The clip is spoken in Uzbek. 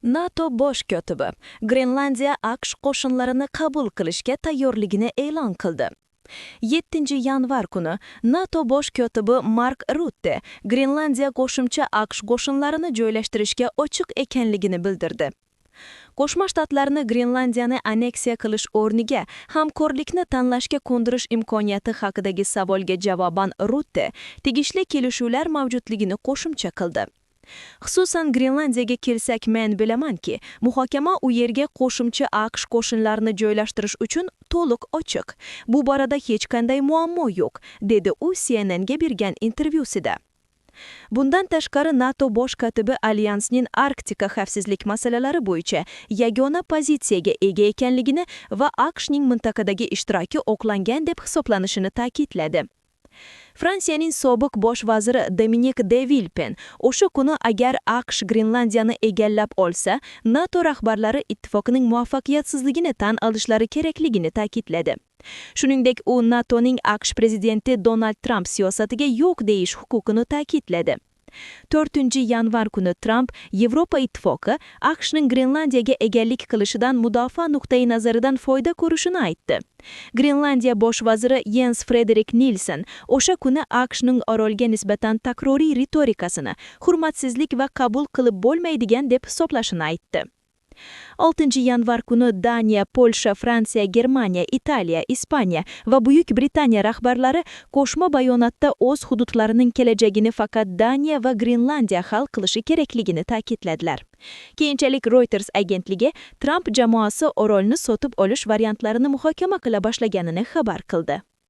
NATO bosh kotibi Grenlandiya AQSh qo'shinlarini qabul qilishga tayyorligini e'lon qildi. 7-yanvar kuni NATO bosh kotibi Mark Rutte Grenlandiya qo'shimcha AQSh qo'shinlarini joylashtirishga ochiq ekanligini bildirdi. Qo'shma Shtatlarni Grenlandiyani anneksiya qilish o'rniga hamkorlikni tanlashga ko'ndirish imkoniyati haqidagi savolga javoban Rutte tegishli kelishuvlar mavjudligini qo'shimcha qildi. Xususan Grenlandiyaga kelsak, men bilamanki, muhokama u yerga qo'shimcha AQSh qo'shinlarini joylashtirish uchun to'liq ochiq. Bu borada hech qanday muammo yo'q, dedi u CNNga bergan intervyusida. Bundan tashqari NATO bosh kotibi alyansning Arktika xavfsizlik masalalari bo'yicha yagona pozitsiyaga ega ekanligini va AQShning mintaqadagi ishtiroki oqlangan deb hisoblanishini ta'kidladi. Fransiyaning sobiq bosh vaziri Dominique de Villepin o'sha kuni agar AQSh Grenlandiyani egallab olsa, NATO rahbarlari ittifoqning muvaffaqiyatsizligini tan olishlari kerakligini ta'kidladi. Shuningdek, u NATOning AQSh prezidenti Donald Trump siyosatiga yo'q deyish huquqini ta'kidladi. 4-yanvar kuni Trump Yevropa ittifoqi AQShning Grenlandiyaga egalik qilishidan mudofaa nuqtai nazaridan foyda ko'rishini aytdi. Grenlandiya bosh vaziri Jens Frederik Nielsen o'sha kuni AQShning orolga nisbatan takroriy ritorikasini hurmatsizlik va qabul qilib bo'lmaydigan deb hisoblashini aytdi. 6-yanvar kuni Daniya, Polsha, Fransiya, Germaniya, Italiya, Ispaniya va Buyuk Britaniya rahbarlari qo'shma bayonotda o'z hududlarining kelajagini faqat Daniya va Grenlandiya hal qilishi kerakligini ta'kidladilar. Keyinchalik Reuters agentligi Trump jamoasi orolni sotib olish variantlarini muhokama qila boshlaganini xabar qildi.